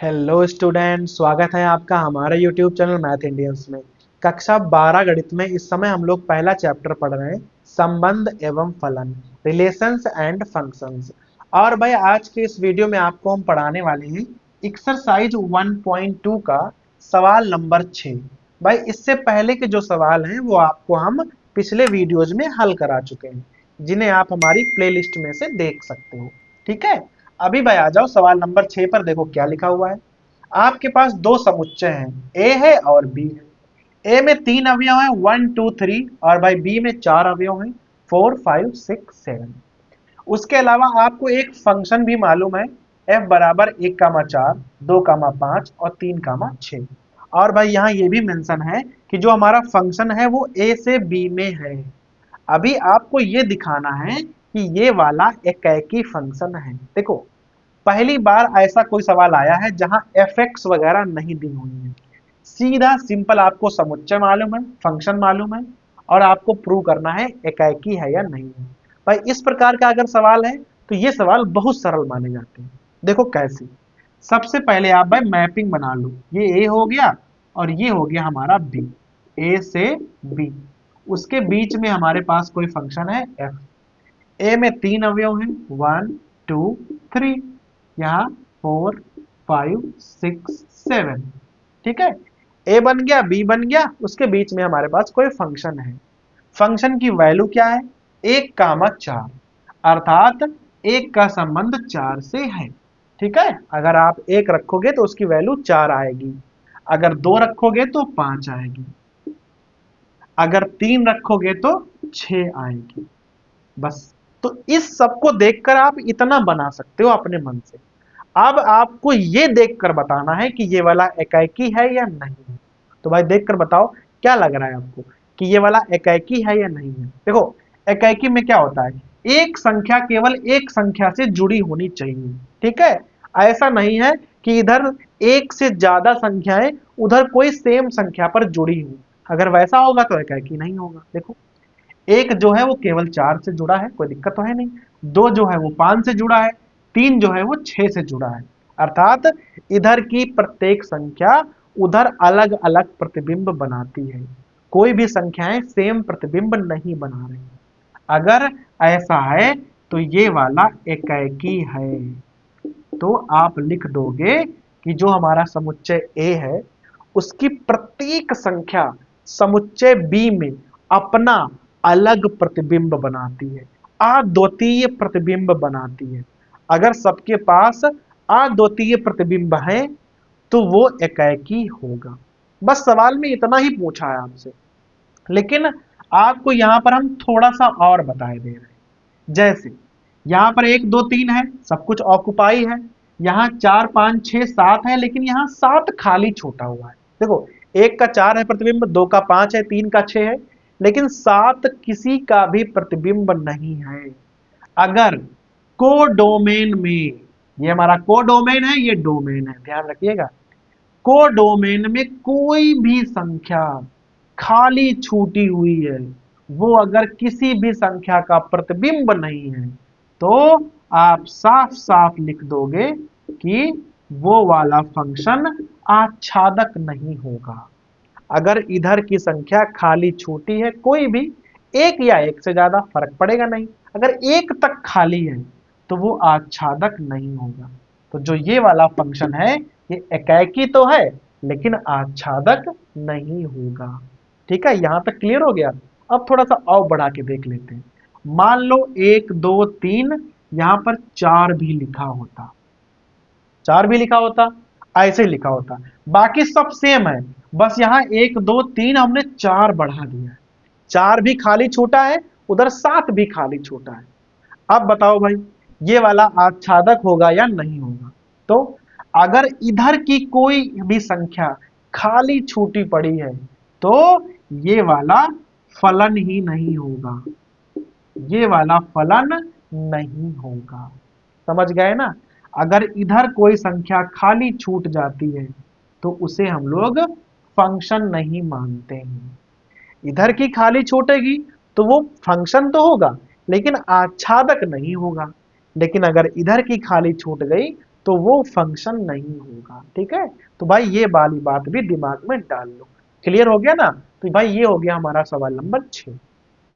Hello student, स्वागत है आपका हमारे यूट्यूब चैनल मैथ इंडियंस में। कक्षा 12 गणित में इस समय हम लोग पहला चैप्टर पढ़ रहे हैं, संबंध एवं फलन, रिलेशंस एंड फंक्शंस। और भाई आज के इस वीडियो में आपको हम पढ़ाने वाले हैं एक्सरसाइज 1.2 का सवाल नंबर 6। भाई इससे पहले के जो सवाल हैं वो आपको हम पिछले वीडियोज में हल करा चुके हैं, जिन्हें आप हमारी प्लेलिस्ट में से देख सकते हो। ठीक है, अभी भाई आ जाओ सवाल नंबर 6 पर। देखो क्या लिखा हुआ है। आपके पास दो समुच्चय हैं, ए है और बी है। ए में 3 अवयव हैं, 1 2 3, और भाई बी में 4 अवयव हैं, 4 5 6 7। उसके अलावा आपको एक फंक्शन भी मालूम है, f बराबर 1,4, 2,5 और 3,6। और भाई यहाँ ये भी मेंशन है कि जो हमारा फंक्शन है वो a से b में है। अभी आपको ये दिखाना है कि ये वाला एकेकी फंक्शन है। देखो पहली बार ऐसा कोई सवाल आया है जहां fx वगैरह नहीं दी हुई है। सीधा सिंपल आपको समुच्चय मालूम है, फंक्शन मालूम है, और आपको प्रूव करना है एकाकी है या नहीं है। भाई इस प्रकार का अगर सवाल है तो ये सवाल बहुत सरल माने जाते हैं। देखो कैसे। सबसे पहले आप भाई मैपिंग बना लो। ये ए हो गया और ये हो गया हमारा बी, ए से बी। उसके बीच में हमारे पास कोई फंक्शन है एफ। ए में 3 अवयव हैं, 1 2 3, यहाँ 4 5 6 7। ठीक है, ए बन गया, बी बन गया, उसके बीच में हमारे पास कोई फंक्शन है। फंक्शन की वैल्यू क्या है? 1,4, अर्थात 1 का संबंध 4 से है। ठीक है, अगर आप 1 रखोगे तो उसकी वैल्यू 4 आएगी, अगर 2 रखोगे तो 5 आएगी, अगर 3 रखोगे तो 6 आएगी। बस। तो इस सब को देखकर आप इतना बना सकते हो अपने मन से। अब आपको ये देखकर बताना है कि ये वाला एकाकी है या नहीं है। तो भाई देखकर बताओ क्या लग रहा है आपको कि ये वाला एकाकी है या नहीं है। देखो एकाकी में क्या होता है, एक संख्या केवल एक संख्या से जुड़ी होनी चाहिए। ठीक है, ऐसा नहीं है कि इधर एक से ज्यादा संख्याएं उधर कोई सेम संख्या पर जुड़ी हुई। अगर वैसा होगा तो एकाकी नहीं होगा। देखो एक जो है वो केवल 4 से जुड़ा है, कोई दिक्कत तो है नहीं। 2 जो है वो 5 से जुड़ा है, 3 जो है वो 6 से जुड़ा है। अर्थात इधर की प्रत्येक संख्या उधर अलग अलग प्रतिबिंब बनाती है, कोई भी संख्याएं सेम प्रतिबिंब नहीं बना रही। अगर ऐसा है तो ये वाला एकाकी है। तो आप लिख दोगे कि जो हमारा समुच्चय ए है उसकी प्रत्येक संख्या समुच्चय बी में अपना अलग प्रतिबिंब बनाती है, अद्वितीय प्रतिबिंब बनाती है। अगर सबके पास अद्वितीय प्रतिबिंब है तो वो एकाकी होगा। बस सवाल में इतना ही पूछा है आपसे, लेकिन आपको यहां पर हम थोड़ा सा और बताए दे रहे हैं। जैसे यहाँ पर 1 2 3 है, सब कुछ ऑक्युपाई है। यहाँ 4 5 6 7 है, लेकिन यहाँ 7 खाली छूटा हुआ है। देखो 1 का 4 है प्रतिबिंब, 2 का 5 है, 3 का 6 है, लेकिन 7 किसी का भी प्रतिबिंब नहीं है। अगर कोडोमेन में, ये हमारा कोडोमेन है, ये डोमेन है, ध्यान रखिएगा। कोडोमेन में कोई भी संख्या खाली छूटी हुई है, वो अगर किसी भी संख्या का प्रतिबिंब नहीं है तो आप साफ साफ लिख दोगे कि वो वाला फंक्शन आच्छादक नहीं होगा। अगर इधर की संख्या खाली छूटी है, कोई भी एक या एक से ज्यादा फर्क पड़ेगा नहीं, अगर एक तक खाली है तो वो आच्छादक नहीं होगा। तो जो ये वाला फंक्शन है ये एकाकी तो है लेकिन आच्छादक नहीं होगा। ठीक है, यहां तक क्लियर हो गया। अब थोड़ा सा और बढ़ा के देख लेते हैं। मान लो 1 2 3, यहां पर 4 भी लिखा होता, 4 भी लिखा होता, ऐसे ही लिखा होता, बाकी सब सेम है, बस यहाँ 1 2 3 हमने 4 बढ़ा दिया है। 4 भी खाली छूटा है, उधर 7 भी खाली छूटा है। अब बताओ भाई ये वाला आच्छादक होगा या नहीं होगा। तो अगर इधर की कोई भी संख्या खाली छूटी पड़ी है तो ये वाला फलन ही नहीं होगा, ये वाला फलन नहीं होगा। समझ गए ना। अगर इधर कोई संख्या खाली छूट जाती है तो उसे हम लोग फंक्शन नहीं मानते हैं। इधर की खाली छूटेगी तो वो फंक्शन तो होगा लेकिन आच्छादक नहीं होगा। लेकिन अगर इधर की खाली छूट गई तो वो फंक्शन नहीं होगा। ठीक है, तो भाई ये वाली बात भी दिमाग में डाल लो। क्लियर हो गया ना? तो भाई ये हो गया हमारा सवाल नंबर 6।